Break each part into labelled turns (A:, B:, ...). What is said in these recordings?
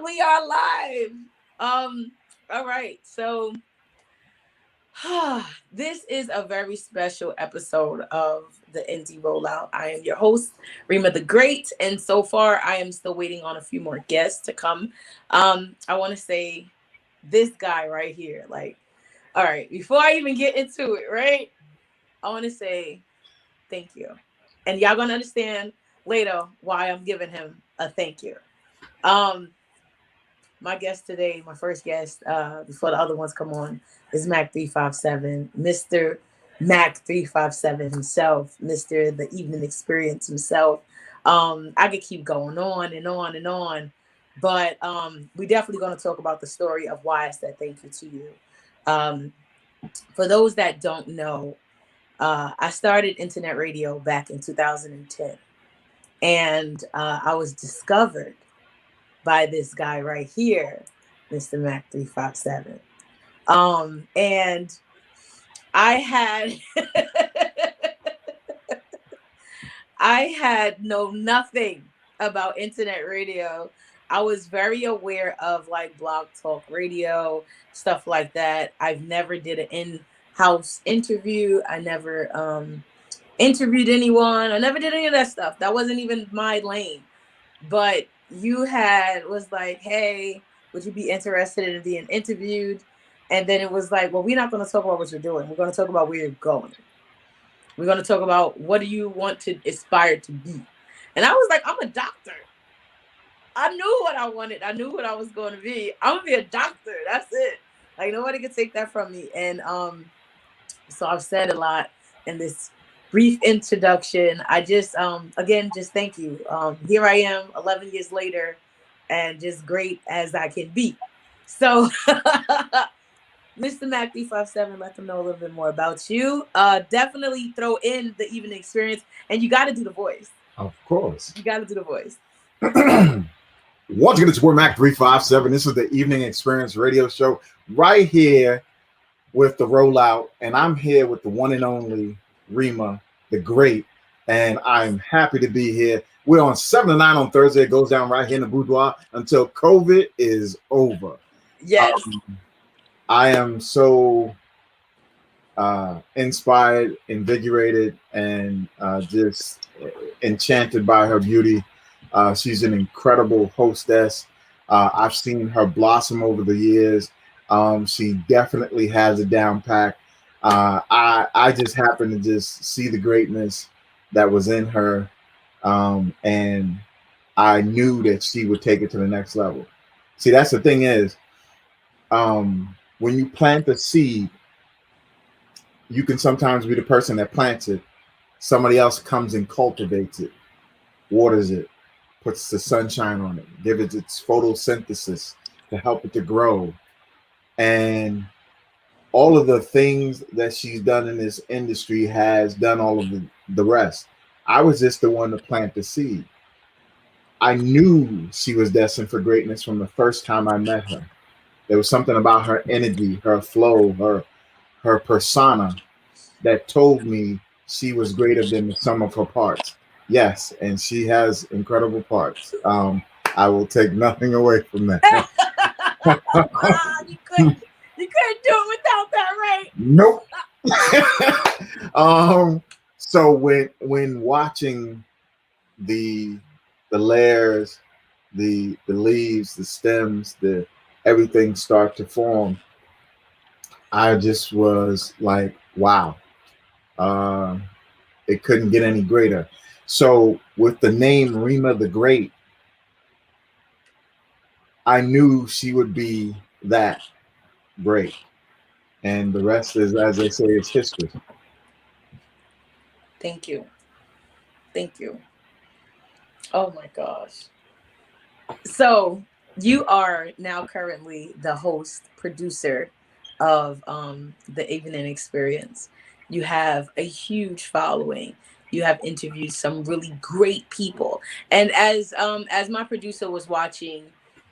A: We are live. All right. So this is a very special episode of the ND Rollout. I am your host, Rema the Great, and so far I am still waiting on a few more guests to come. I want to say this guy right here, like, all right, before I even get into it, right? I want to say thank you. And y'all gonna understand later why I'm giving him a thank you. Um, my guest today, my first guest, before the other ones come on, is Mach 357, Mr. Mach 357 himself, Mr. The Evening Experience himself. I could keep going on and on and on, but we definitely going to talk about the story of why I said thank you to you. For those that don't know, I started internet radio back in 2010, and I was discovered by this guy right here, Mr. Mach 357. And I had I had known nothing about internet radio. I was very aware of like blog talk radio, stuff like that. I've never did an in-house interview. I never interviewed anyone. I never did any of that stuff. That wasn't even my lane. But you was like, hey, would you be interested in being interviewed? And then it was like, well, we're not going to talk about what you're doing. We're going to talk about where you're going. We're going to talk about what do you want to aspire to be. And I was like, I'm a doctor. I knew what I wanted. I knew what I was going to be. I'm going to be a doctor. That's it. Like, nobody can take that from me. And so I've said a lot in this brief introduction. I just, again, just thank you. Here I am 11 years later and just great as I can be. So, Mr. Mach 357, let them know a little bit more about you. Definitely throw in the Evening Experience, and you got to do the voice.
B: Of course.
A: You got to do the voice.
B: Once again, it's Mac 357. This is the Evening Experience radio show right here with the Rollout, and I'm here with the one and only Rema the Great, and I'm happy to be here. We're on 7 to 9 on Thursday. It goes down right here in the boudoir until COVID is over.
A: Yes.
B: I am so inspired, invigorated, and just enchanted by her beauty. She's an incredible hostess. I've seen her blossom over the years. She definitely has it down pat. I just happened to just see the greatness that was in her, and I knew that she would take it to the next level. See, that's the thing is, when you plant the seed, you can sometimes be the person that plants it. Somebody else comes and cultivates it, waters it, puts the sunshine on it, gives it its photosynthesis to help it to grow. And all of the things that she's done in this industry has done all of the rest. I was just the one to plant the seed. I knew she was destined for greatness from the first time I met her. There was something about her energy, her flow, her persona that told me she was greater than the sum of her parts. Yes, and she has incredible parts. I will take nothing away from that.
A: You couldn't do it without that, right?
B: Nope. So when watching the layers, the leaves, the stems, the everything start to form, I just was like, wow. It couldn't get any greater. So with the name Rema the Great, I knew she would be that great. And the rest is, as they say, it's history.
A: Thank you. Thank you. Oh my gosh. So you are now currently the host, producer of the Evening Experience. You have a huge following. You have interviewed some really great people. And as my producer was watching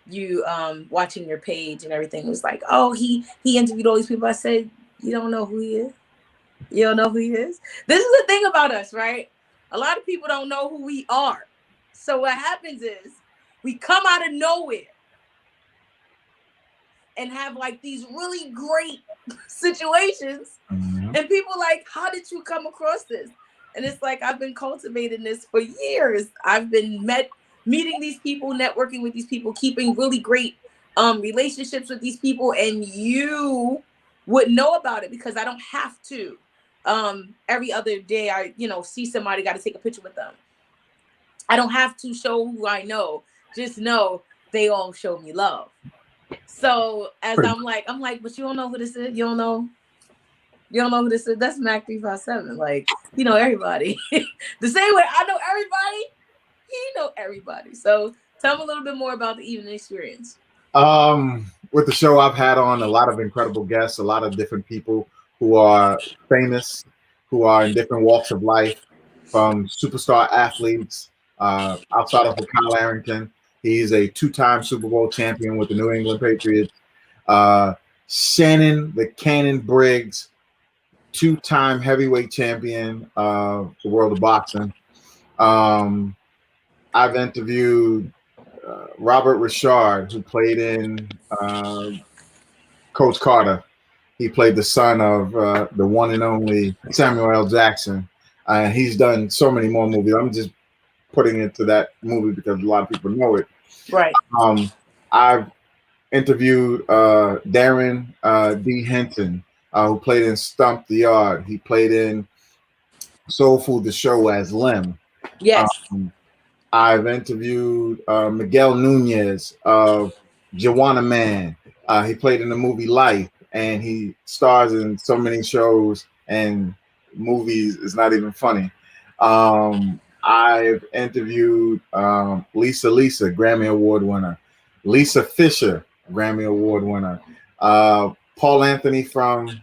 A: you, watching your page and everything, was like, oh, he interviewed all these people. I said, you don't know who he is? You don't know who he is? This is the thing about us, right? A lot of people don't know who we are. So what happens is we come out of nowhere and have like these really great situations.
B: Mhm.
A: And people like, how did you come across this? And it's like, I've been cultivating this for years. I've been meeting these people, networking with these people, keeping really great relationships with these people, and you would know about it because I don't have to. Every other day I, see somebody, got to take a picture with them. I don't have to show who I know. Just know they all show me love. So as
B: Pretty
A: I'm like, but you don't know who this is. You don't know who this is. That's Mac 357. Like, everybody. The same way I know everybody, he know everybody. So tell me a little bit more about the evening experience.
B: With the show, I've had on a lot of incredible guests, a lot of different people who are famous, who are in different walks of life, from superstar athletes. Outside of Kyle Arrington, he's a two-time Super Bowl champion with the New England Patriots. Uh, Shannon the Cannon Briggs, two-time heavyweight champion of the world of boxing. Um, I've interviewed Robert Richard, who played in Coach Carter. He played the son of the one and only Samuel L. Jackson. He's done so many more movies. I'm just putting it to that movie because a lot of people know it.
A: Right.
B: I've interviewed Darren D. Hinton, who played in Stump the Yard. He played in Soul Food, the show, as Lem.
A: Yes.
B: Um, I've interviewed Miguel Nunez of Joanna Man. He played in the movie Life, and he stars in so many shows and movies. It's not even funny. I've interviewed Lisa, Grammy Award winner. Lisa Fisher, Grammy Award winner. Paul Anthony from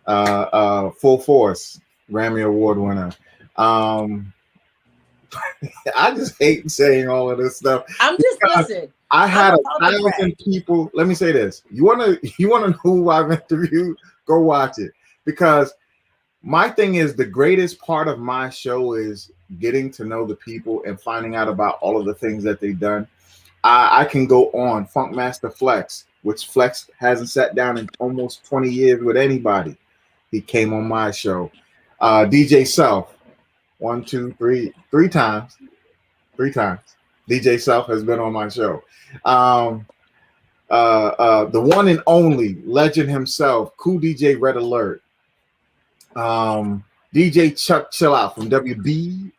B: Full Force, Grammy Award winner. I just hate saying all of this stuff.
A: I'm just listen.
B: I had
A: I'm
B: a
A: about to brag.
B: 1,000 people. Let me say this: you wanna know who I've interviewed? Go watch it, because my thing is, the greatest part of my show is getting to know the people and finding out about all of the things that they've done. I can go on. Funkmaster Flex, which Flex hasn't sat down in almost 20 years with anybody. He came on my show. DJ Self, one, two, three times. Three times. DJ Self has been on my show. The one and only legend himself, Cool DJ Red Alert. DJ Chuck Chill Out from WBLS.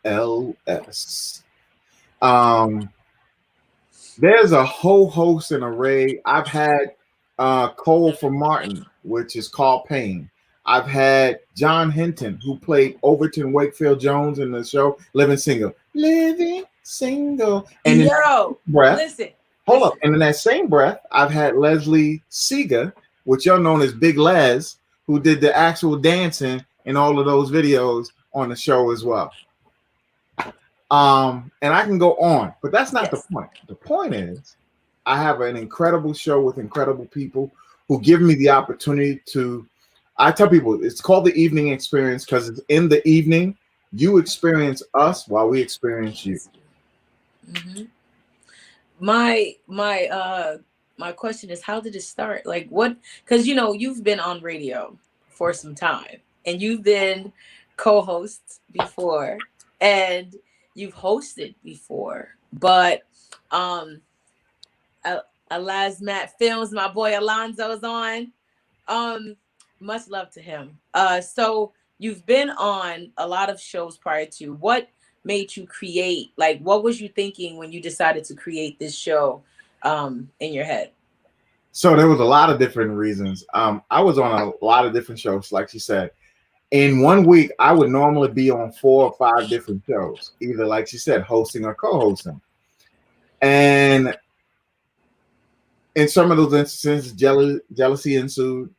B: There's a whole host and array. I've had Cole from Martin, which is called Payne. I've had John Hinton, who played Overton Wakefield Jones in the show Living Single. Living Single. And
A: Yo, listen.
B: Hold up. And in that same breath, I've had Leslie Seeger, which y'all known as Big Les, who did the actual dancing in all of those videos on the show as well. And I can go on, but that's not the point. The point is, I have an incredible show with incredible people who give me the opportunity to. I tell people it's called the evening experience because it's in the evening. You experience us while we experience you.
A: Mm-hmm. My question is, how did it start? Like, what? Because you've been on radio for some time, and you've been co-host before, and you've hosted before, but Alas Matt Films, my boy Alonzo's on. Much love to him. So you've been on a lot of shows prior to. What made you create? Like, what was you thinking when you decided to create this show in your head?
B: So there was a lot of different reasons. I was on a lot of different shows, like she said. In 1 week, I would normally be on 4 or 5 different shows, either, like she said, hosting or co-hosting. And in some of those instances, jealousy ensued,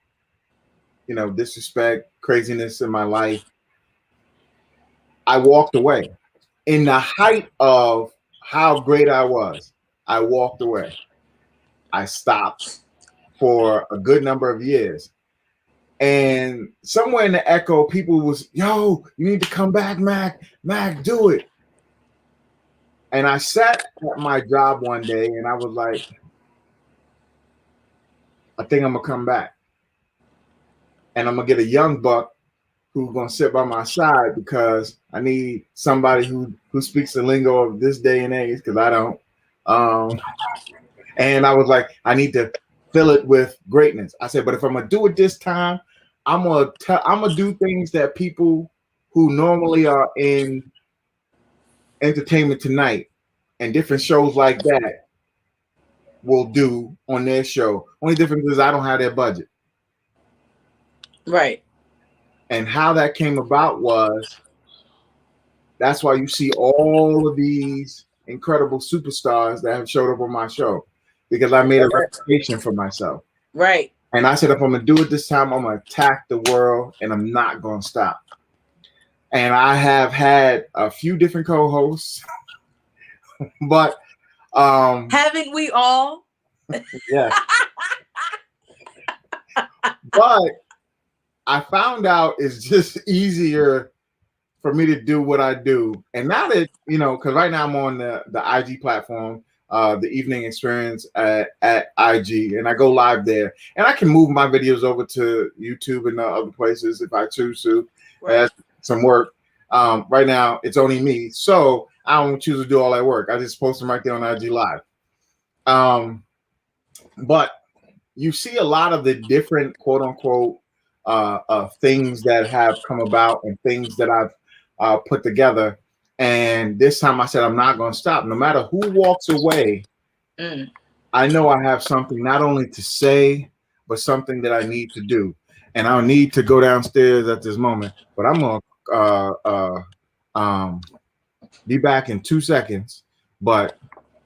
B: disrespect, craziness in my life. I walked away. In the height of how great I was, I walked away. I stopped for a good number of years. And somewhere in the echo, people was, yo, you need to come back, Mac. Mac, do it. And I sat at my job one day and I was like, I think I'm gonna come back, and I'm gonna get a young buck who's gonna sit by my side because I need somebody who speaks the lingo of this day and age because I don't. Um, and I was like, I need to fill it with greatness. I said, but if I'm gonna do it this time, I'm gonna do things that people who normally are in Entertainment Tonight and different shows like that will do on their show. Only difference is I don't have their budget.
A: Right.
B: And how that came about was that's why you see all of these incredible superstars that have showed up on my show because I made a reputation for myself.
A: Right.
B: And I said, if I'm going to do it this time, I'm going to attack the world and I'm not going to stop. And I have had a few different co-hosts, but
A: haven't we all?
B: Yeah. But I found out it's just easier for me to do what I do. And now that, because right now I'm on the IG platform, the evening experience at IG, and I go live there. And I can move my videos over to YouTube and other places if I choose to.
A: Right.
B: That's some work. Right now, it's only me. So I don't choose to do all that work. I just post them right there on IG Live. But you see a lot of the different quote unquote things that have come about and things that I've put together. And this time I said, I'm not going to stop. No matter who walks away, I know I have something not only to say, but something that I need to do. And I'll need to go downstairs at this moment. But I'm going to be back in 2 seconds. But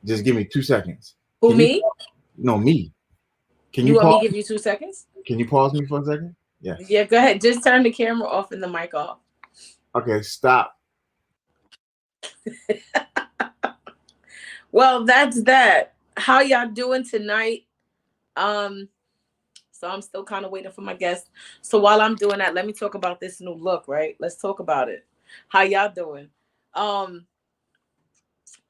B: just give me 2 seconds.
A: Who, me?
B: No, me. Can
A: you want
B: pause?
A: me to give you 2 seconds?
B: Can you pause me for a second? Yeah.
A: Yeah, go ahead. Just turn the camera off and the mic off.
B: Okay, stop.
A: Well, that's that. How y'all doing tonight? So I'm still kind of waiting for my guest. So while I'm doing that, let me talk about this new look, right? Let's talk about it. How y'all doing?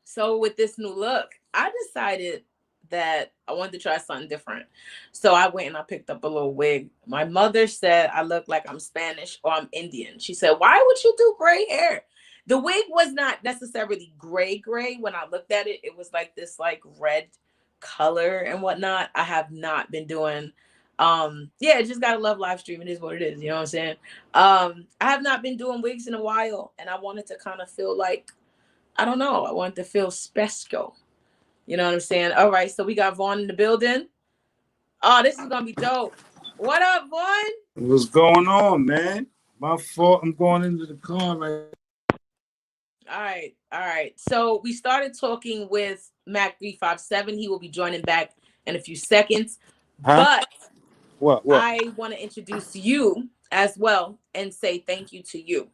A: So with this new look, I decided that I wanted to try something different. So I went and I picked up a little wig. My mother said I look like I'm Spanish or I'm Indian. She said, why would you do gray hair? The wig was not necessarily gray. When I looked at it, it was like this like red color and whatnot. I have not been doing just gotta love live streaming is what it is, you know what I'm saying? I have not been doing wigs in a while, and I wanted to kind of feel like, I don't know, I wanted to feel special. You know what I'm saying? All right, so we got Vaughn in the building. Oh, this is gonna be dope. What up, Vaughn?
C: What's going on, man? My fault. I'm going into the car right.
A: All right. So we started talking with Mach 357. He will be joining back in a few seconds. But
C: what?
A: I want to introduce you as well and say thank you to you.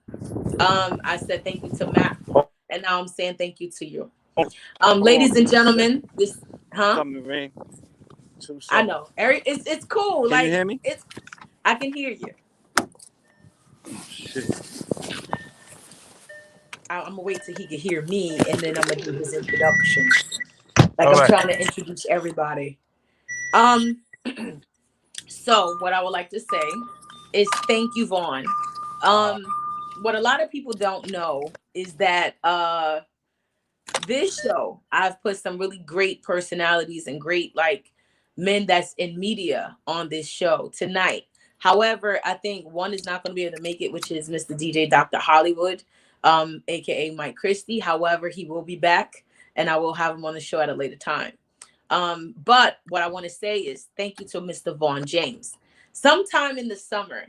A: I said thank you to Mach, and now I'm saying thank you to you. Ladies and gentlemen, this
C: ring.
A: I know. Eric, it's cool.
C: Can
A: like
C: you hear me?
A: I can hear you.
C: Oh, shit.
A: I'm gonna wait till he can hear me, and then I'm gonna do his introduction. I'm trying to introduce everybody. So what I would like to say is thank you, Vaughn. What a lot of people don't know is that this show, I've put some really great personalities and great like men that's in media on this show tonight. However, I think one is not going to be able to make it, which is Mr. DJ Dr. Hollywood, aka Mike Christie. However, he will be back, and I will have him on the show at a later time. But what I want to say is thank you to Mr. Vaughn James. Sometime in the summer,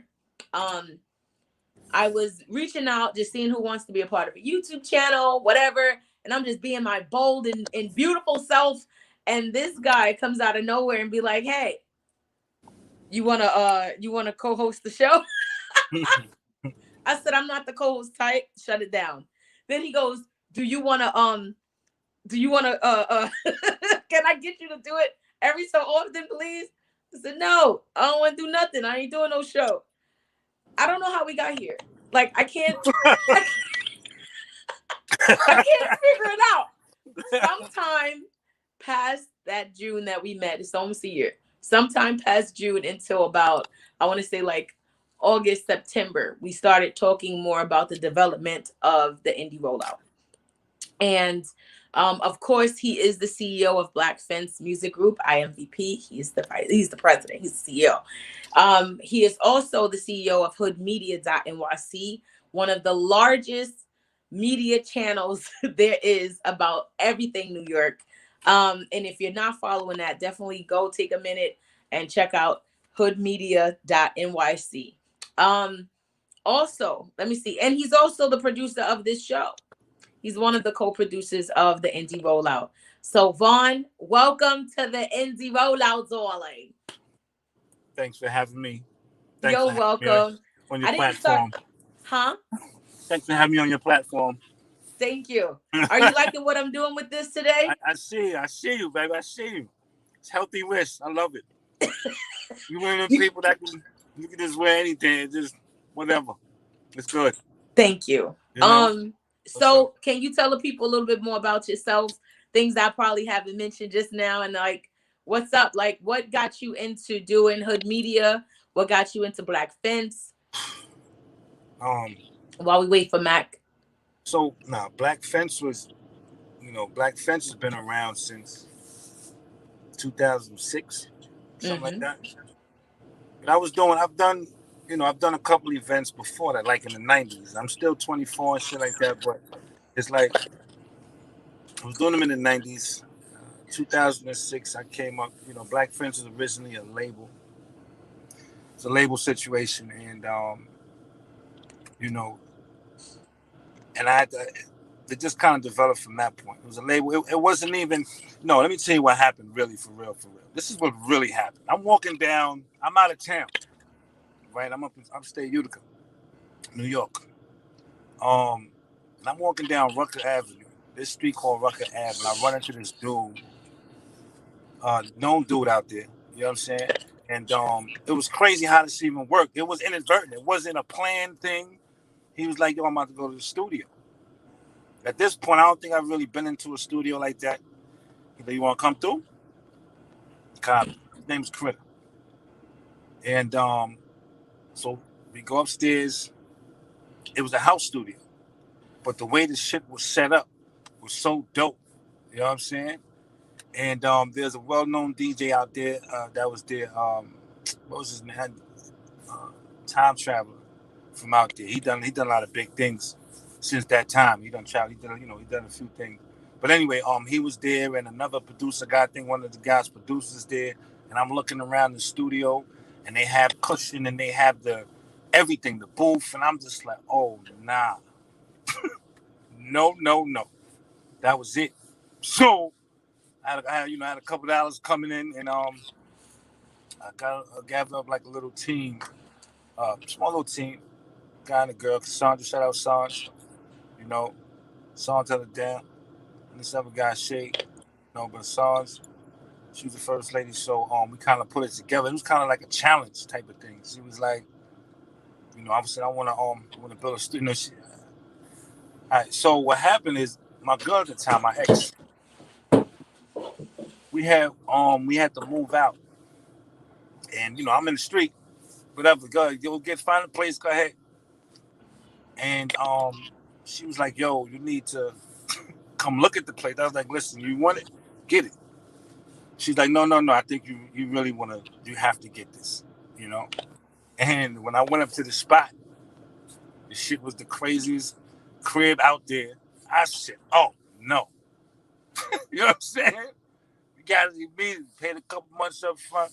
A: I was reaching out, just seeing who wants to be a part of a YouTube channel, whatever. And I'm just being my bold and beautiful self. And this guy comes out of nowhere and be like, hey, you wanna co-host the show? I said, I'm not the co-host type. Shut it down. Then he goes, do you wanna can I get you to do it every so often, please? I said, no, I don't want to do nothing. I ain't doing no show. I don't know how we got here. Like, I can't I can't figure it out. Sometime past that June that we met, it's almost a year. sometime past June until about, I want to say like August, September, we started talking more about the development of the indie rollout. And of course, he is the CEO of Blackfence Music Group, IMVP. He's the president. He's the CEO. He is also the CEO of Hoodmedia.nyc, one of the largest media channels there is about everything New York. And if you're not following that, definitely go take a minute and check out Hoodmedia.nyc. Also, let me see. And he's also the producer of this show. He's one of the co-producers of the Indie Rollout. So, Vaughn, welcome to the Indie Rollout, darling.
C: Thanks for having me. Thanks
A: You're
C: for having me
A: welcome.
C: on your
A: I didn't start,
C: platform.
A: huh?
C: Thanks for having me on your platform.
A: Thank you. Are you liking what I'm doing with this today?
C: I see you, baby. I see you. It's healthy risk. I love it. You one of them people that you can just wear anything, just whatever. It's good.
A: Thank you.
C: You know? What's up?
A: So can you tell the people a little bit more about yourself? Things I probably haven't mentioned just now, and like, what's up? Like, what got you into doing Hood Media? What got you into Blackfence?
C: Um,
A: While we wait for Mac.
C: so now Blackfence was, Blackfence has been around since 2006, something like
A: Mm-hmm.
C: that. But I've done a couple events before that, like in the 90s. I'm still 24 and shit like that, but it's like I was doing them in the 90s. 2006, I came up. Blackfence was originally a label. It's a label situation, and you know, and it just kind of developed from that point. It was a label. It wasn't even. No, let me tell you what happened. Really, for real, for real. This is what really happened. I'm walking down. I'm out of town, right? I'm up in upstate Utica, New York. And I'm walking down Rucker Avenue. This street called Rucker Ave, and I run into this dude, known dude out there. You know what I'm saying? And it was crazy how this even worked. It was inadvertent. It wasn't a planned thing. He was like, "Yo, I'm about to go to the studio." At this point, I don't think I've really been into a studio like that. He said, "You want to come through?" Copy. His name's Critter. And so we go upstairs. It was a house studio, but the way the shit was set up was so dope. You know what I'm saying? And there's a well-known DJ out there that was there. What was his name? Uh, Time Traveler from out there. He done a lot of big things since that time. He done travel. He done a few things. But anyway, he was there, and another producer guy. I think one of the guys producers there. And I'm looking around the studio, and they have cushion, and they have the everything, the booth, and I'm just like, oh nah, no, no, no. That was it. So I had a couple of dollars coming in, and I gathered up like a little team, small little team, guy and a girl. Cassandra, shout out Sanj, you know, Sanj held it down, and this other guy Shay, but Sanj, she was the first lady, so we kind of put it together. It was kind of like a challenge type of thing. She was like, I said I want to build a studio. All right, so what happened is my girl at the time, my ex, we had to move out, and I'm in the street, whatever. Go, you'll find a place. Go ahead. And she was like, "Yo, you need to come look at the place." I was like, "Listen, you want it? Get it." She's like, "No, no, no. I think you really want to. You have to get this, you know." And when I went up to the spot, the shit was the craziest crib out there. I said, "Oh no," you know what I'm saying? You got it immediately. Paid a couple months up front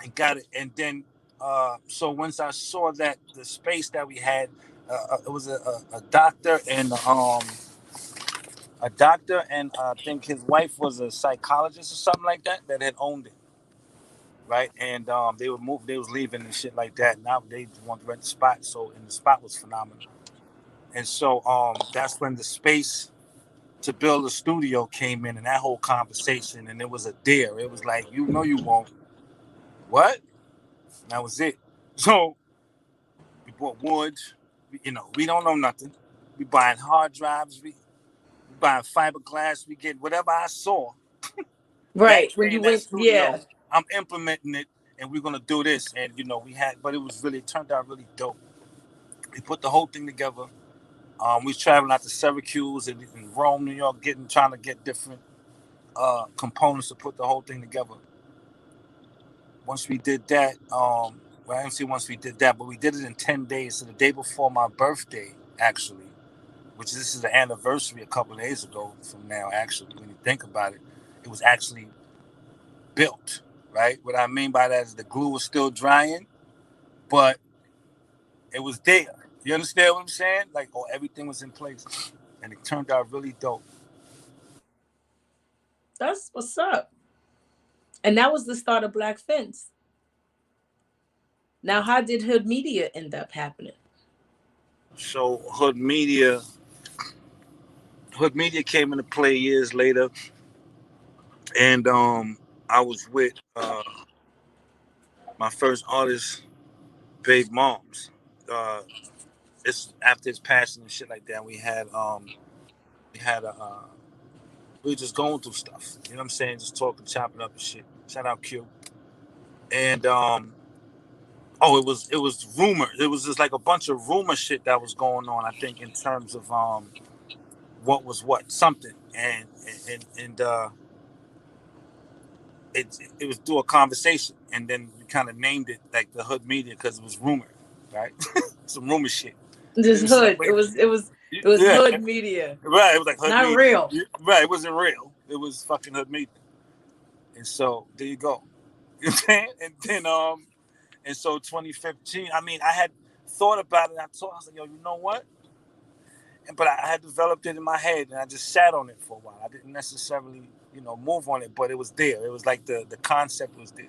C: and got it. And then, so once I saw that the space that we had, it was a doctor and I think his wife was a psychologist or something like that that had owned it, right? And they was leaving and shit like that. Now they wanted to rent the spot, and the spot was phenomenal. And so that's when the space to build a studio came in, and that whole conversation, and it was a dare. It was like, you won't. What? And that was it. So we bought wood. We don't know nothing. We buying hard drives. We buying fiberglass. We get whatever I saw back
A: Right. When
C: there
A: you
C: in that
A: went,
C: studio.
A: yeah.
C: I'm implementing it, and we're gonna do this. And but it turned out really dope. We put the whole thing together. We was traveling out to Syracuse and Rome, New York, trying to get different components to put the whole thing together. Once we did that, I didn't say once we did that, but we did it in 10 days. So the day before my birthday, actually, this is the anniversary a couple of days ago from now, actually, when you think about it, it was actually built, right? What I mean by that is the glue was still drying, but it was there. You understand what I'm saying? Like, everything was in place, and it turned out really dope.
A: That's what's up. And that was the start of Blackfence. Now, how did Hoodmedia end up happening?
C: So Hoodmedia came into play years later, and I was with my first artist, Babe Moms. It's after his passing and shit like that. We had a we were just going through stuff. You know what I'm saying? Just talking, chopping up and shit. Shout out Q. And it was rumor. It was just like a bunch of rumor shit that was going on. I think in terms of what was what something and it was through a conversation, and then we kind of named it like the Hoodmedia because it was rumor, right? Some rumor shit.
A: This
C: It was like,
A: hood. It was
C: yeah,
A: Hood Media.
C: right. It was like
A: Not
C: Hoodmedia,
A: real.
C: right? It wasn't real. It was fucking Hoodmedia, and so there you go. You know what I'm saying? And so 2015. I mean, I had thought about it. I was like, yo, you know what? But I had developed it in my head, and I just sat on it for a while. I didn't necessarily, move on it, but it was there. It was like the concept was there,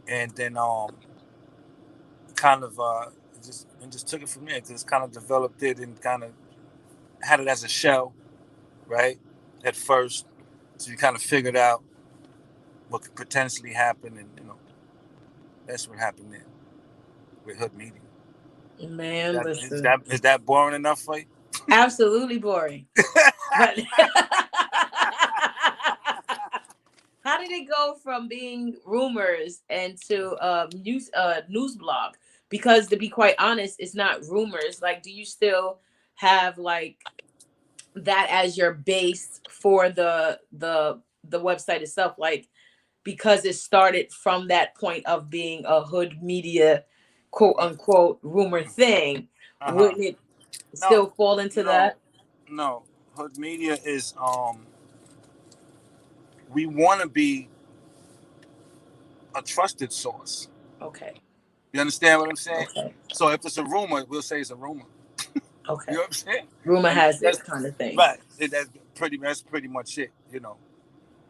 C: and then kind of just took it from there. Just kind of developed it and kind of had it as a shell, right? At first, so you kind of figured out what could potentially happen, and that's what happened there with Hoodmedia.
A: Man, listen.
C: Is that boring enough for you?
A: Absolutely boring. But how did it go from being rumors and to news blog? Because to be quite honest, it's not rumors. Like, do you still have like that as your base for the website itself? Like, because it started from that point of being a hood media quote unquote rumor thing,
C: Uh-huh.
A: wouldn't it
C: No,
A: still fall into
C: no,
A: that?
C: no. Hoodmedia is we want to be a trusted source.
A: Okay.
C: You understand what I'm saying?
A: Okay.
C: So if it's a rumor, we'll say it's a rumor. You
A: Okay.
C: know what I'm saying?
A: Rumor
C: And
A: has
C: that's
A: it kind of thing.
C: right. That's pretty much it.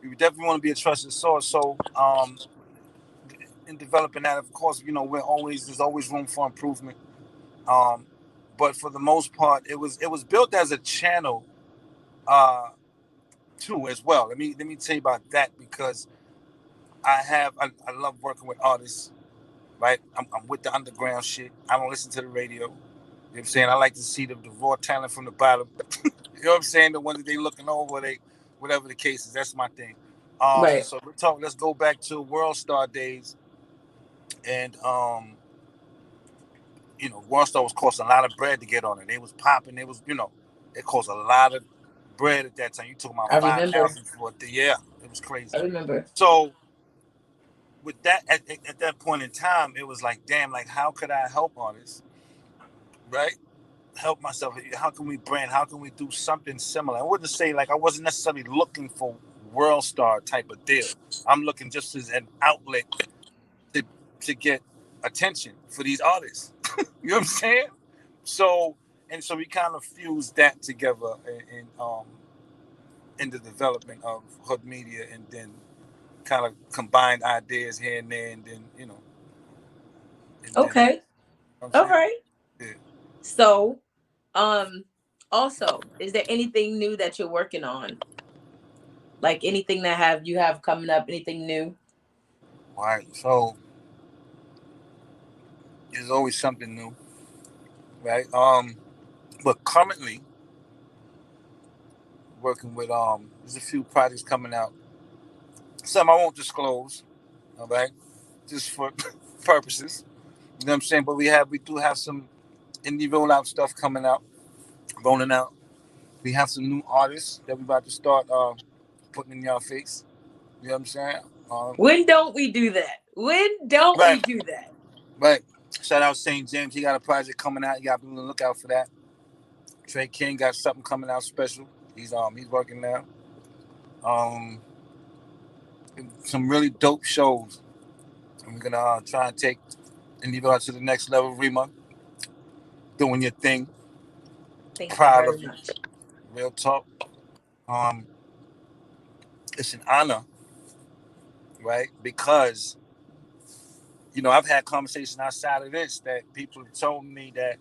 C: We definitely want to be a trusted source. So in developing that, of course, there's always room for improvement. Um, but for the most part, it was built as a channel uh, too as well. Let me tell you about that because I love working with artists. Right, I'm with the underground shit. I don't listen to the radio. You know what I'm saying? I like to see the raw talent from the bottom. You know what I'm saying? The ones that they looking over, whatever the case is. That's my thing. And
A: Right.
C: so let's go back to World Star days, and World Star was costing a lot of bread to get on it. It was popping. It cost a lot of bread at that time. You talking about
A: I remember.
C: 5,000 for it? Yeah, it was crazy.
A: I remember.
C: So with that, at that point in time, it was like, damn, like how could I help artists, right? Help myself. How can we brand? How can we do something similar? I wouldn't say like I wasn't necessarily looking for World Star type of deal. I'm looking just as an outlet to get attention for these artists. You know what I'm saying? So we kind of fused that together in the development of Hoodmedia, and then kind of combined ideas here and there, and then and then
A: Okay.
C: you know what I'm
A: All
C: saying?
A: right.
C: Yeah.
A: So, um, also, is there anything new that you're working on? Like anything that you have coming up? Anything new?
C: All right. So there's always something new, right? But currently working with there's a few projects coming out. Some I won't disclose, All right, just for purposes. You know what I'm saying? But we do have some indie rollout stuff coming out, rolling out. We have some new artists that we about to start putting in your face. You know what I'm saying?
A: When don't we do that? When don't we
C: Right,
A: do that?
C: right. Shout out St. James. He got a project coming out. You got to be on the lookout for that. Trey King got something coming out special. He's working now. Um, some really dope shows. And we're gonna try and take indie rollout to the next level. Rema, doing your thing.
A: Thank you
C: Proud
A: very
C: of you.
A: much.
C: Real talk. Um, it's an honor, right? Because I've had conversations outside of this that people have told me that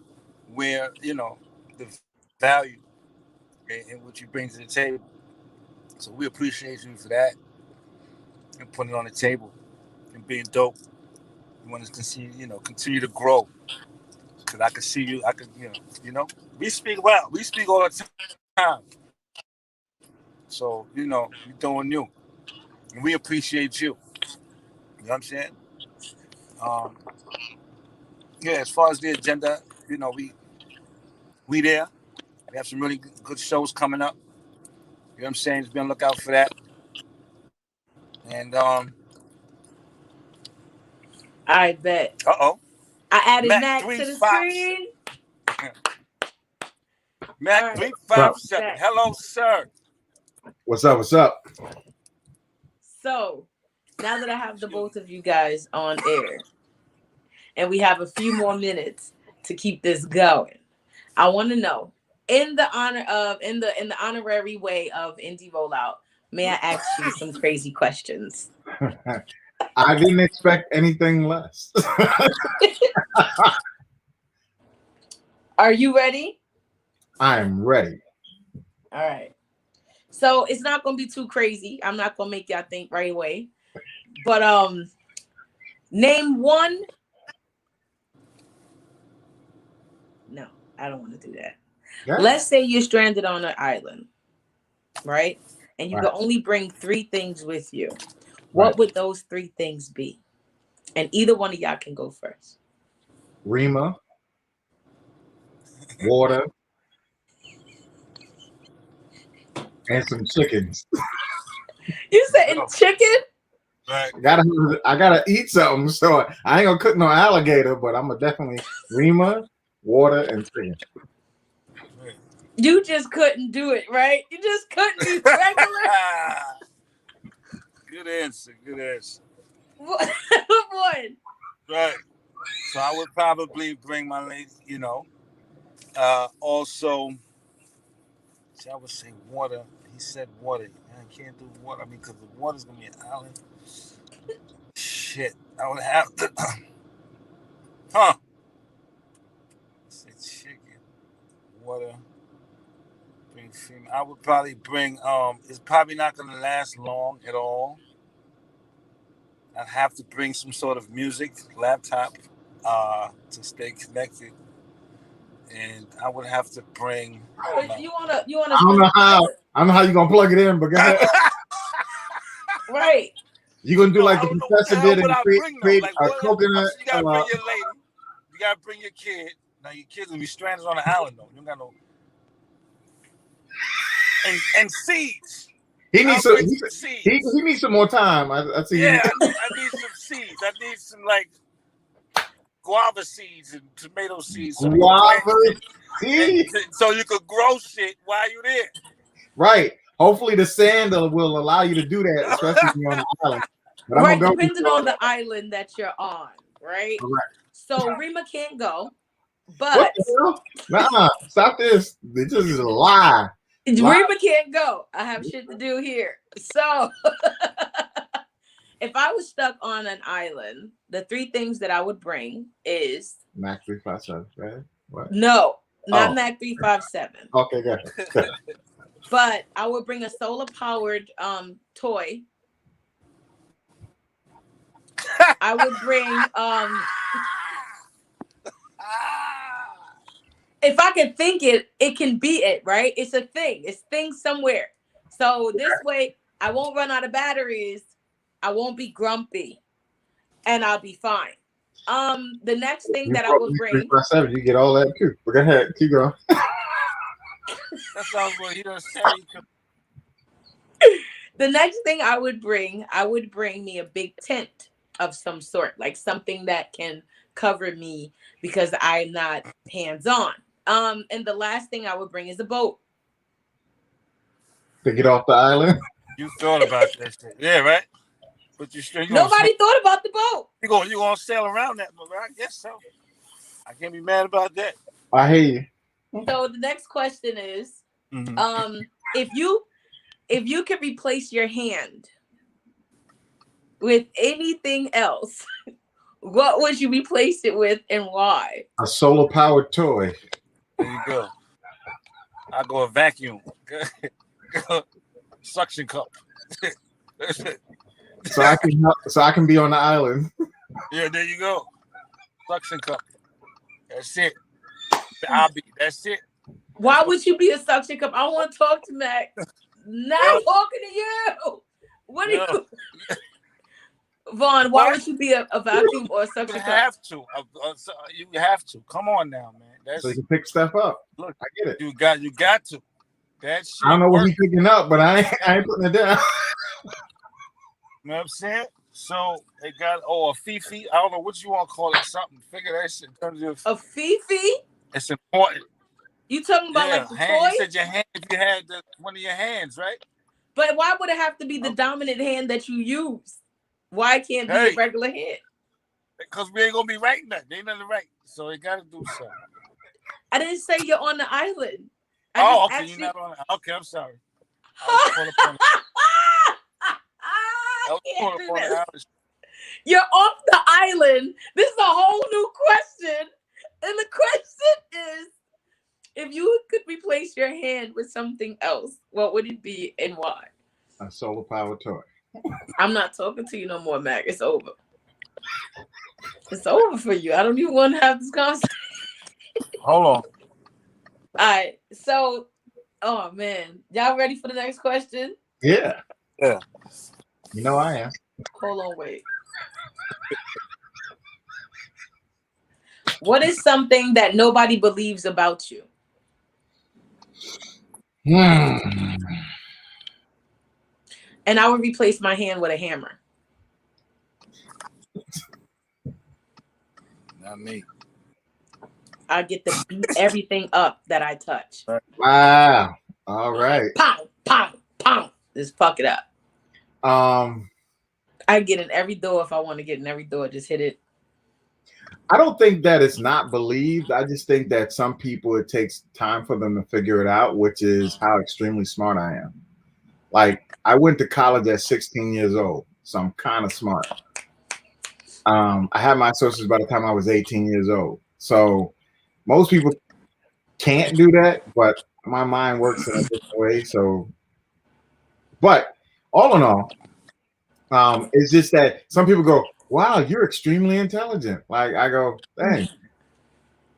C: where the value in what you bring to the table. So we appreciate you for that and putting it on the table and being dope. We want to continue to grow because I can see you. I can we speak well. We speak all the time. So you're doing you, and we appreciate you. You know what I'm saying? Um, yeah. As far as the agenda, we there. We have some really good shows coming up. You know what I'm saying? Just be on the lookout for that. And
A: I bet.
C: uh-oh.
A: I added
C: Mac
A: Mac to the
C: 357.
A: screen. All
C: Mac
A: right.
C: 357.
A: Mac.
C: Hello, sir.
B: What's up? What's up?
A: So now that I have the both of you guys on air, and we have a few more minutes to keep this going, I want to know, in the honorary way of indie rollout, may I ask you some crazy questions?
B: I didn't expect anything less.
A: Are you ready?
B: I am ready.
A: All right. So it's not gonna be too crazy. I'm not gonna make y'all think right away. But name one. No, I don't want to do that.
B: Yeah.
A: Let's say you're stranded on an island, right? And you
B: Right.
A: can only bring 3 things with you. What
B: Right.
A: would those 3 things be? And either one of y'all can go first.
B: Rema, water, and some chickens.
A: You said chicken?
C: Right.
B: I gotta eat something, so I ain't gonna cook no alligator, but I'm gonna definitely Rema, water, and chicken.
A: You just couldn't do it, right? You just couldn't be regular.
C: Good answer. Good answer.
A: One.
C: Right. So I would probably bring my lady, also, see, I would say water. He said water. I can't do water. I mean, because the water's going to be an island. Shit. I would have to. Huh. Say chicken, water, bring female. I would probably bring, it's probably not going to last long at all. I'd have to bring some sort of music laptop to stay connected. And I would have to bring.
A: You wanna
B: I don't know how. I don't know how you gonna plug it in, but go ahead.
A: Right.
B: You gonna do like the professor did and create
C: Like,
B: a coconut?
C: You gotta bring your lady. You gotta bring your kid. Now your kid's gonna be stranded on an island though. You don't got no. And seeds.
B: He needs some.
C: Seeds.
B: He needs some more time. I see.
C: Yeah, I need some seeds. I need some like guava seeds and tomato seeds.
B: Guava seeds.
C: So you could grow shit while you're there.
B: Right. Hopefully the sand will allow you to do that, especially if you're on the island. But
A: right, depending on the island that you're on, right?
B: Right.
A: So Rema can't go, but
B: what the hell? Nah, stop this. This is a lie.
A: Rema can't go. I have shit to do here. So if I was stuck on an island, the 3 things that I would bring is
B: Mach 357, right? What?
A: No, not Mach 357.
B: Okay, good.
A: But I would bring a solar powered toy. I would bring if I can think it can be it, right? It's a thing. It's things somewhere. So this way I won't run out of batteries. I won't be grumpy. and I'll be fine. The next thing
B: You
A: that I
B: fuck
A: would
B: me
A: bring.
B: 357, you get all that too. But go ahead, keep going.
C: That's all what he done said.
A: The next thing I would bring me a big tent of some sort, like something that can cover me because I'm not hands-on. And the last thing I would bring is a boat.
B: To get off the island.
C: You thought about that shit. Yeah, right? But you
A: Nobody thought about the boat.
C: you gonna sail around that, but I guess so. I can't be mad about that.
B: I hear you.
A: So the next question is,
C: Mm-hmm.
A: if you could replace your hand with anything else, what would you replace it with and why?
B: A solar powered toy.
C: There you go. I go a vacuum. Suction cup.
B: So I can be on the island.
C: Yeah, there you go. Suction cup. That's it. That's it.
A: Why would you be a suction cup? I want to talk to Mac. Not talking to you. What are you? Vaughn, why would you be a vacuum or a suction cup?
C: You have to. Come on now, man.
B: So you can pick stuff up.
C: Look,
B: I get it.
C: You got to. That shit
B: I don't know what he's picking up, but I ain't putting it down.
C: You know what I'm saying? So they got a Fifi. I don't know what you want to call it. Something. Figure that shit in terms of
A: a Fifi.
C: It's important.
A: You talking about like the
C: hand,
A: toy?
C: You said your hand. If you had one of your hands, right?
A: But why would it have to be the dominant hand that you use? Why can't be a regular hand?
C: Because we ain't gonna be writing nothing. Ain't nothing to write. So they gotta do something.
A: I didn't say you're on the island.
C: Okay, you're not on. Okay, I'm sorry.
A: You're off the island. This is a whole new question. And the question is, if you could replace your hand with something else, what would it be and why?
B: A solar powered toy.
A: I'm not talking to you no more, Mac. It's over. It's over for you. I don't even want to have this conversation.
C: Hold on.
A: All right. So, oh man, y'all ready for the next question?
B: Yeah. You know I am.
A: Hold on, wait. What is something that nobody believes about you? And I would replace my hand with a hammer.
C: Not me.
A: I get to beat everything up that I touch.
B: Wow. All right.
A: Pow, pow, pow. Just fuck it up. I get in every door if I want to get in every door. Just hit it.
B: I don't think that it's not believed. I just think that some people, it takes time for them to figure it out, which is how extremely smart I am. Like, I went to college at 16 years old, so I'm kind of smart. I had my associates by the time I was 18 years old. So most people can't do that, but my mind works in a different way. So, but all in all, it's just that some people go, wow, you're extremely intelligent. Like, I go, thanks.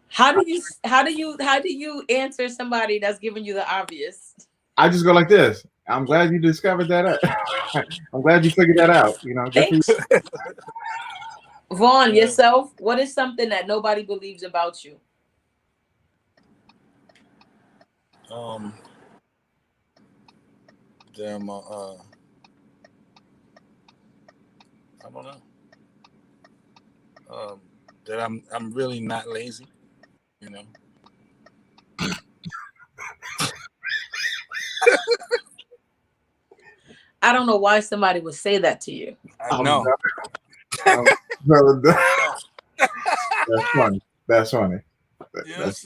A: How do you answer somebody that's giving you the obvious? I
B: just go like this. I'm glad you discovered that. I'm glad you figured that out. You know,
A: thanks. Vaughn, yourself, what is something that nobody believes about you?
C: Damn, I don't know. That I'm really not lazy, you know.
A: I don't know why somebody would say that to you.
C: I know.
B: That's funny. That's funny.
C: Yes.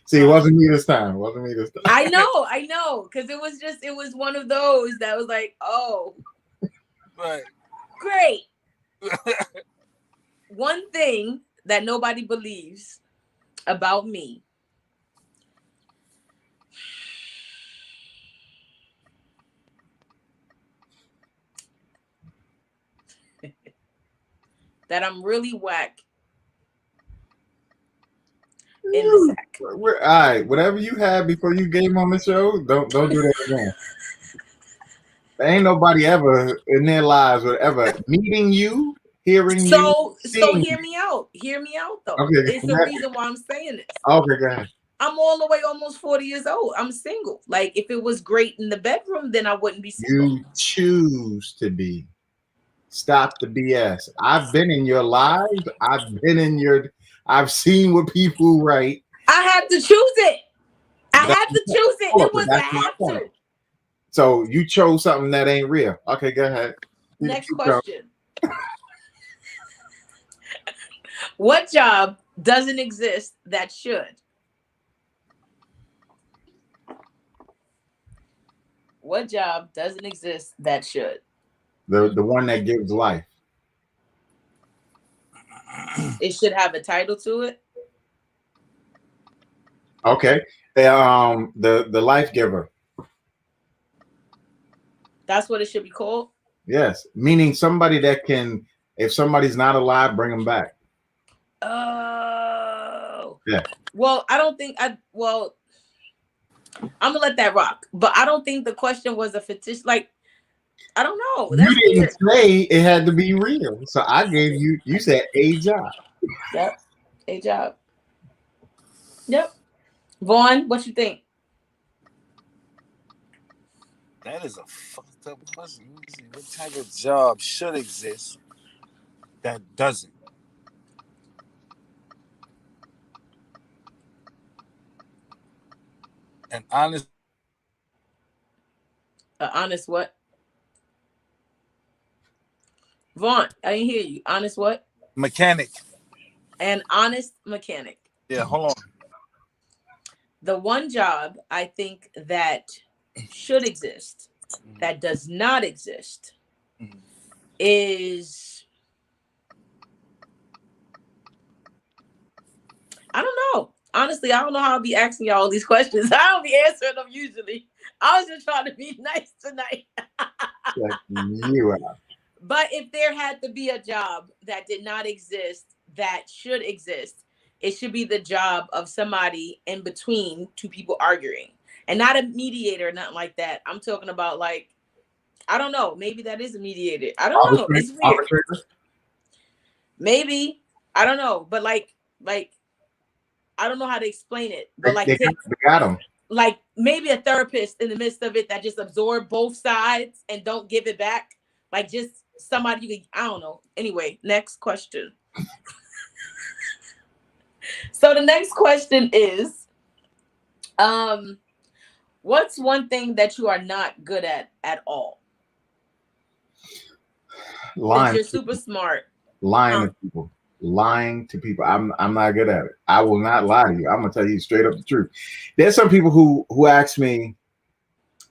B: See, it wasn't me this time.
A: I know. Because it was one of those that was like, oh.
C: Right.
A: Great. One thing that nobody believes about me. That I'm really whack in the sack.
B: All right, whatever you had before you came on the show, don't do that again. There ain't nobody ever in their lives would ever meeting you hearing you
A: So
B: sing.
A: hear me out. Hear me out though.
B: Okay,
A: It's the reason why I'm saying this.
B: okay, go ahead.
A: I'm all the way almost 40 years old. I'm single. Like if it was great in the bedroom, then I wouldn't be single.
B: You choose to be. Stop the BS. I've been in your lives. I've seen what people write.
A: I had to choose it. I
B: That's
A: had to choose it.
B: but
A: It was a
B: that's my
A: have
B: point.
A: to.
B: So you chose something that ain't real. Okay, go ahead.
A: Next question. What job doesn't exist that should? What job doesn't exist that should?
B: The one that gives life.
A: It should have a title to it.
B: Okay. The life giver.
A: That's what it should be called.
B: Yes, meaning somebody that can, if somebody's not alive, bring them back.
A: Oh.
B: Yeah.
A: Well, I don't think I'm gonna let that rock. But I don't think the question was a fictitious. Like, I don't know. That's
B: You didn't
A: weird.
B: say it had to be real, so I gave you. You said a job.
A: Yep. A job. Yep. Vaughn, what you think?
C: That is a fucked up question. Let me see. What type of job should exist that doesn't? An honest
A: Honest what? Vaughn, I didn't hear you. Honest what?
C: mechanic.
A: An honest mechanic.
C: Yeah, hold on.
A: The one job I think that should exist, that does not exist, is I don't know. Honestly, I don't know how I'll be asking y'all all these questions. I don't be answering them usually. I was just trying to be nice tonight.
B: Check you out.
A: But if there had to be a job that did not exist that should exist, it should be the job of somebody in between two people arguing. And not a mediator, nothing like that. I'm talking about like, I don't know. Maybe that is a mediator. I don't know. It's weird.
B: Arbitrator?
A: Maybe. I don't know. But like I don't know how to explain it. But like
B: they got them.
A: Like maybe a therapist in the midst of it that just absorb both sides and don't give it back. Like just somebody you could, I don't know. Anyway, next question. So the next question is, what's one thing that you are not good at all?
B: Lying.
A: You're super smart.
B: Lying to people. Lying to people. I'm not good at it. I will not lie to you. I'm gonna tell you straight up the truth. There's some people who ask me,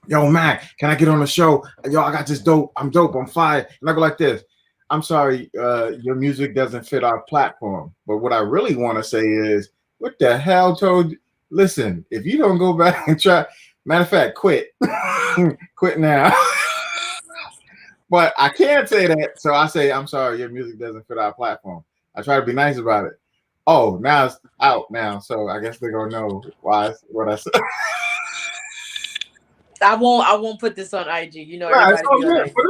B: yo, Mac, can I get on the show? Yo, I got this dope. I'm dope. I'm fire. And I go like this. I'm sorry, your music doesn't fit our platform. But what I really want to say is, what the hell told you? Listen, if you don't go back and try, matter of fact, quit. Quit now. But I can't say that. So I say, I'm sorry, your music doesn't fit our platform. I try to be nice about it. Oh, now it's out now. So I guess they're going to know why what I said.
A: I won't put this on IG. You know,
B: Nah,
A: everybody be on
B: IG. Put it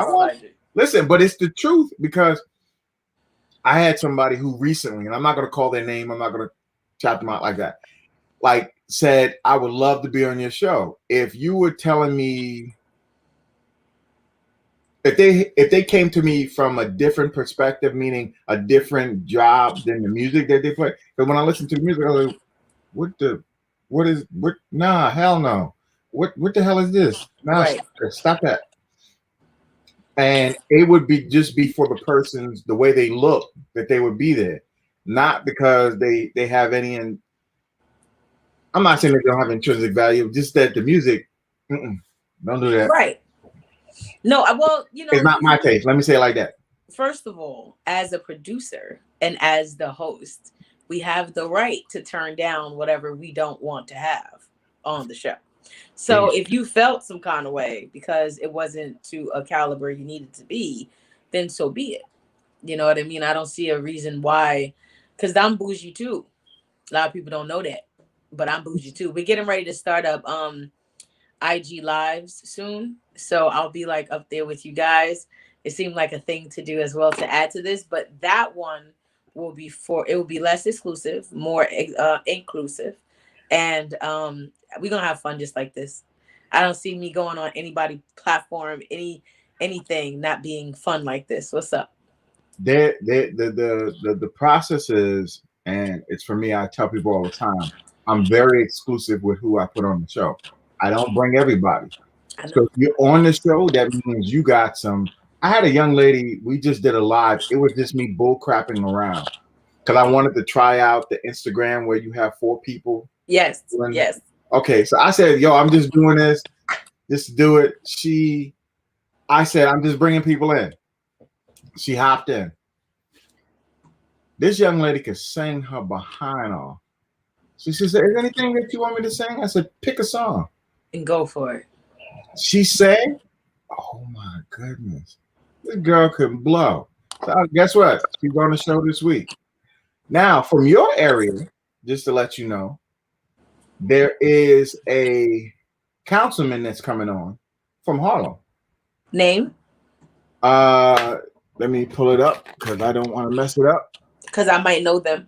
B: on IG. Listen, but it's the truth because I had somebody who recently, and I'm not going to call their name. I'm not going to chat them out like that. Like said, I would love to be on your show. If you were telling me, if they came to me from a different perspective, meaning a different job than the music that they play, because when I listen to the music, I was like, nah, hell no. What the hell is this? Nah,
A: right.
B: stop that. And it would just be for the persons, the way they look, that they would be there. Not because they have any, and I'm not saying they don't have intrinsic value, just that the music, don't do that.
A: Right. No, well, you know,
B: it's not my taste. Let me say it like that.
A: First of all, as a producer and as the host, we have the right to turn down whatever we don't want to have on the show. So if you felt some kind of way because it wasn't to a caliber you needed to be, then so be it. You know what I mean? I don't see a reason why, because I'm bougie too. A lot of people don't know that, but I'm bougie too. We're getting ready to start up IG lives soon. So I'll be like up there with you guys. It seemed like a thing to do as well to add to this, but that one it will be less exclusive, more inclusive, and we're gonna have fun just like this. I don't see me going on anybody platform, anything not being fun like this. What's up?
B: The process is, and it's for me. I tell people all the time, I'm very exclusive with who I put on the show. I don't bring everybody.
A: I
B: So
A: know.
B: if you're on the show, that means you got some. I had a young lady. We just did a live. It was just me bull crapping around because I wanted to try out the Instagram where you have 4 people.
A: Yes,
B: Doing,
A: yes.
B: okay, so I said, "Yo, I'm just doing this, just to do it." I said, "I'm just bringing people in." She hopped in. This young lady could sing her behind off. She said, "Is there anything that you want me to sing?" I said, "Pick a song."
A: And go for it.
B: She sang. Oh my goodness. This girl could blow. So guess what? She's on the show this week. Now, from your area, just to let you know, there is a councilman that's coming on from Harlem.
A: Name?
B: Uh Let me pull it up because I don't want to mess it up.
A: Because I might know them.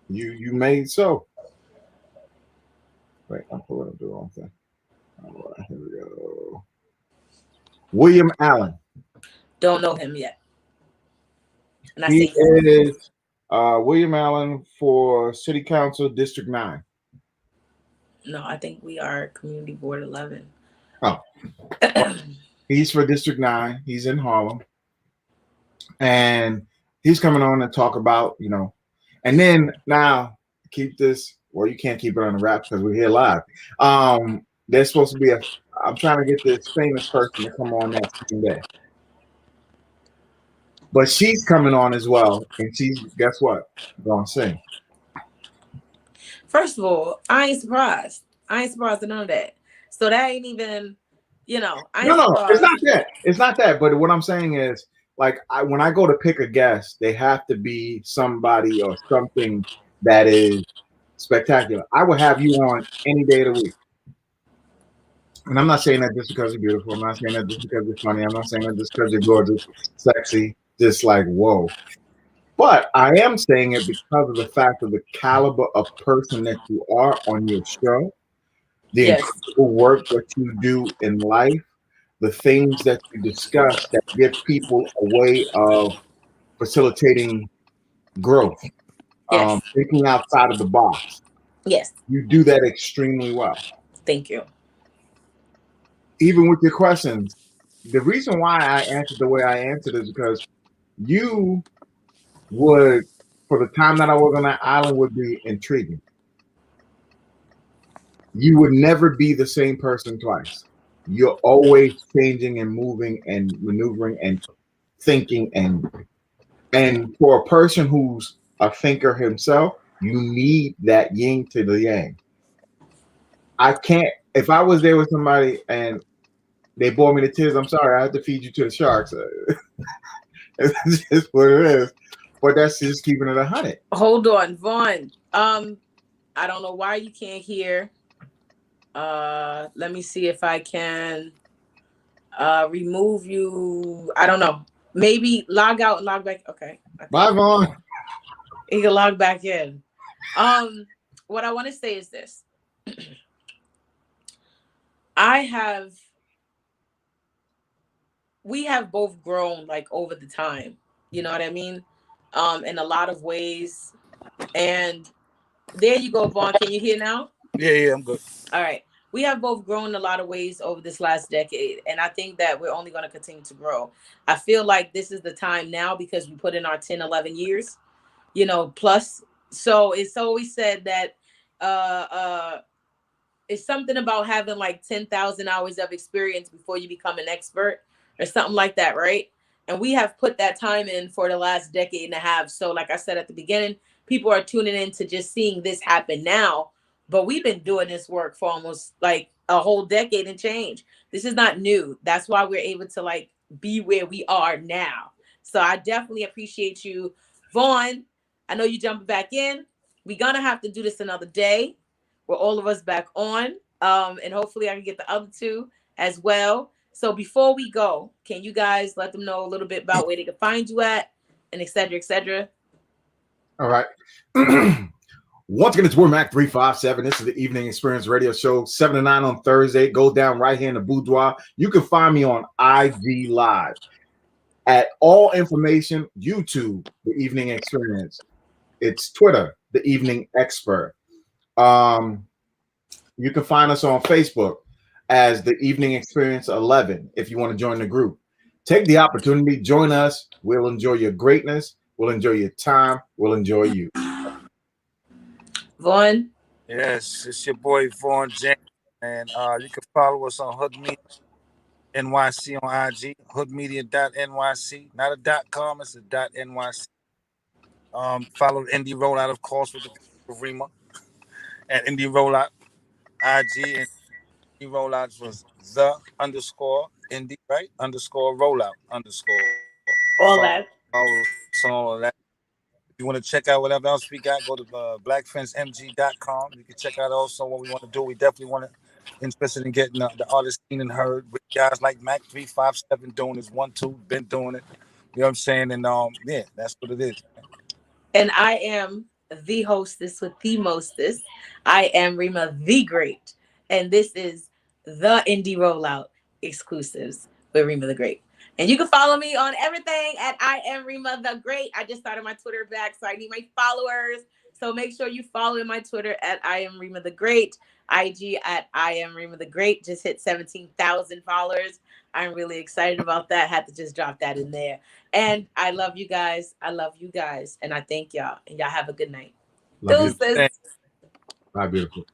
B: You made so. Wait, I'm pulling up the wrong thing. All right, here we go. William Allen.
A: Don't know him yet. And I
B: He
A: say him.
B: is William Allen for City Council District 9.
A: No, I think we are Community Board 11.
B: Oh. He's for District 9. He's in Harlem. And he's coming on to talk about, and then now keep this, well, you can't keep it on the wrap because we're here live. There's supposed to be I'm trying to get this famous person to come on that same day. But she's coming on as well. And she's, guess what? Gonna sing.
A: First of all, I ain't surprised. I ain't surprised to none of that. So that ain't even, I ain't
B: No,
A: surprised.
B: it's not that. It's not that. But what I'm saying is, like, when I go to pick a guest, they have to be somebody or something that is spectacular. I would have you on any day of the week. And I'm not saying that just because you're beautiful. I'm not saying that just because you're funny. I'm not saying that just because you're gorgeous, sexy, just like, whoa. But I am saying it because of the fact of the caliber of person that you are on your show, the incredible work that you do in life, the things that you discuss that give people a way of facilitating growth,
A: Yes.
B: thinking outside of the box.
A: Yes.
B: You do that extremely well.
A: Thank you.
B: Even with your questions, the reason why I answered the way I answered is because you would, for the time that I was on that island, would be intriguing. You would never be the same person twice. You're always changing and moving and maneuvering and thinking and for a person who's a thinker himself, you need that yin to the yang. I can't, if I was there with somebody and they bore me to tears, I'm sorry, I have to feed you to the sharks. It's just what it is. But that's just keeping it 100.
A: Hold on, Vaughn. I don't know why you can't hear. Let me see if I can remove you. I don't know. Maybe log out and log back. Okay.
B: Bye, Vaughn.
A: You can log back in. What I want to say is this. We have both grown like over the time. You know what I mean? In a lot of ways. And there you go, Vaughn. Can you hear now?
C: Yeah, I'm good.
A: All right. We have both grown in a lot of ways over this last decade. And I think that we're only going to continue to grow. I feel like this is the time now because we put in our 10, 11 years, plus. So it's always said that it's something about having like 10,000 hours of experience before you become an expert or something like that, right? And we have put that time in for the last decade and a half. So like I said at the beginning, people are tuning in to just seeing this happen now. But we've been doing this work for almost like a whole decade and change. This is not new. That's why we're able to like be where we are now. So I definitely appreciate you, Vaughn. I know you jumping back in. We're going to have to do this another day. We're all of us back on. And hopefully I can get the other two as well. So before we go, can you guys let them know a little bit about where they can find you at, and et cetera, et cetera?
B: All right. Once again, it's Mac 357. This is the Evening Experience Radio Show, 7 to 9 on Thursday. Go down right here in the boudoir. You can find me on IG Live. At all information, YouTube, the Evening Experience. It's Twitter, the Evening Expert. You can find us on Facebook as the Evening Experience 11 if you want to join the group. Take the opportunity, join us. We'll enjoy your greatness. We'll enjoy your time. We'll enjoy you.
A: Vaughn?
C: Yes, it's your boy Vaughn James. And you can follow us on Hoodmedia NYC on IG, hoodmedia.nyc. Not a .com, it's a .nyc. Follow Indie Rollout, of course, with the people of Rema. And Indie Rollout, IG, and Indie Rollouts was the underscore Indie, right? Underscore Rollout, underscore.
A: All
C: Follow
A: that.
C: us on all of that. If you want to check out whatever else we got, go to blackfencemg.com. You can check out also what we want to do. We definitely want to interested in getting the artist seen and heard with guys like Mach 357 doing his 1-2, been doing it. You know what I'm saying? And yeah, that's what it is.
A: And I am the hostess with the mostest. I am Rema the Great. And this is the Indie Rollout exclusives with Rema the Great. And you can follow me on everything at I am Rema the Great. I just started my Twitter back, so I need my followers. So make sure you follow my Twitter at I am Rema the Great. IG at I am Rema the Great. Just hit 17,000 followers. I'm really excited about that. Had to just drop that in there. And I love you guys. I love you guys. And I thank y'all. And y'all have a good night.
B: Love you.
A: Deuces.
B: Bye, beautiful.